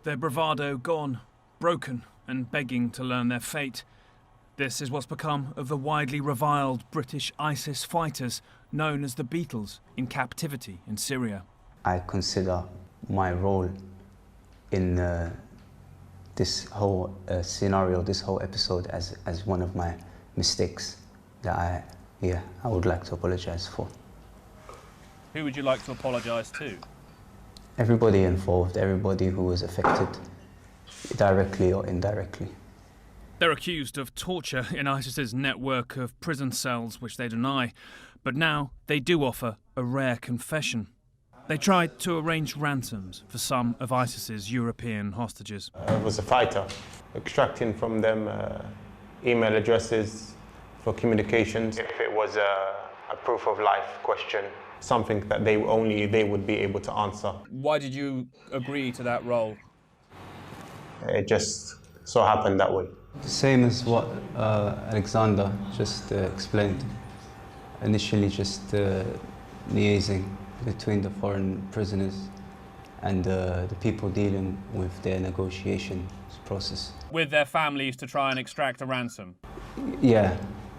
Their bravado gone, broken and begging to learn their fate. This is what's become of the widely reviled British ISIS fighters known as the Beatles in captivity in Syria. I consider my role in this whole scenario, this whole episode as one of my mistakes that I would like to apologise for. Who would you like to apologise to? Everybody involved, everybody who was affected, directly or indirectly. They're accused of torture in ISIS's network of prison cells, which they deny. But now they do offer a rare confession. They tried to arrange ransoms for some of ISIS's European hostages. I was a fighter, extracting from them email addresses for communications. If it was a proof of life question, something that they would be able to answer. Why did you agree to that role? It just so happened that way. The same as what Alexander just explained. Initially just liaising between the foreign prisoners and the people dealing with their negotiation process. With their families to try and extract a ransom? Yeah,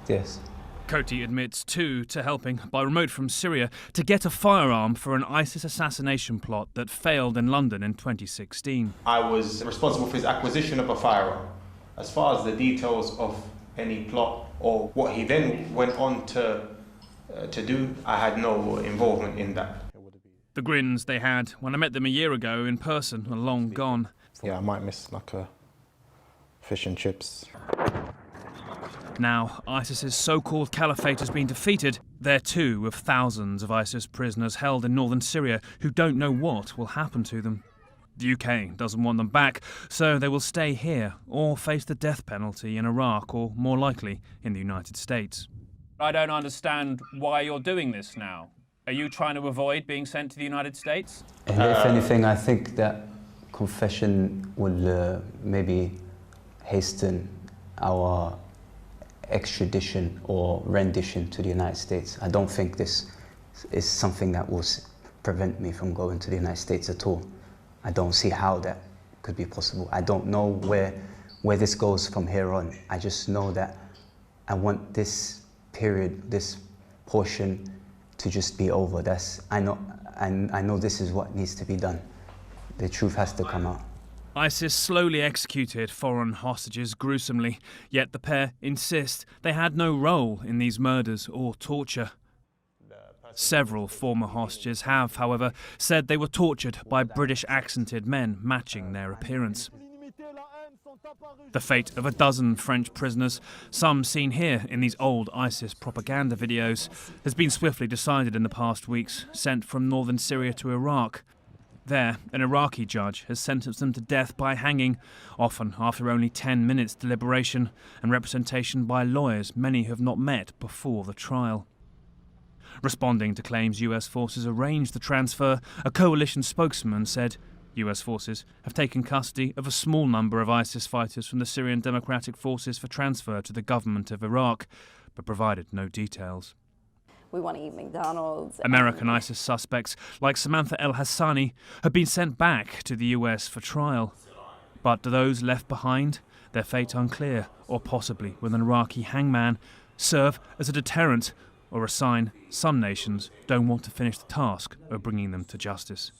yes. Koti admits too to helping, by remote from Syria, to get a firearm for an ISIS assassination plot that failed in London in 2016. I was responsible for his acquisition of a firearm. As far as the details of any plot or what he then went on to do, I had no involvement in that. The grins they had when I met them a year ago in person are long gone. Yeah, I might miss like a fish and chips. Now ISIS's so-called caliphate has been defeated, they're two of thousands of ISIS prisoners held in northern Syria who don't know what will happen to them. The UK doesn't want them back, so they will stay here or face the death penalty in Iraq or, more likely, in the United States. I don't understand why you're doing this now. Are you trying to avoid being sent to the United States? And if anything, I think that confession will maybe hasten our extradition or rendition to the United States. I don't think this is something that will prevent me from going to the United States at all. I don't see how that could be possible. I don't know where this goes from here on. I just know that I want this period, this portion to just be over. I know this is what needs to be done. The truth has to come out. ISIS slowly executed foreign hostages gruesomely, yet the pair insist they had no role in these murders or torture. Several former hostages have, however, said they were tortured by British-accented men matching their appearance. The fate of a dozen French prisoners, some seen here in these old ISIS propaganda videos, has been swiftly decided in the past weeks, sent from northern Syria to Iraq. There, an Iraqi judge has sentenced them to death by hanging, often after only 10 minutes deliberation and representation by lawyers many have not met before the trial. Responding to claims US forces arranged the transfer, a coalition spokesman said US forces have taken custody of a small number of ISIS fighters from the Syrian Democratic Forces for transfer to the government of Iraq, but provided no details. We want to eat McDonald's. American ISIS suspects, like Samantha El-Hassani, have been sent back to the US for trial. But do those left behind, their fate unclear, or possibly with an Iraqi hangman, serve as a deterrent or a sign some nations don't want to finish the task of bringing them to justice?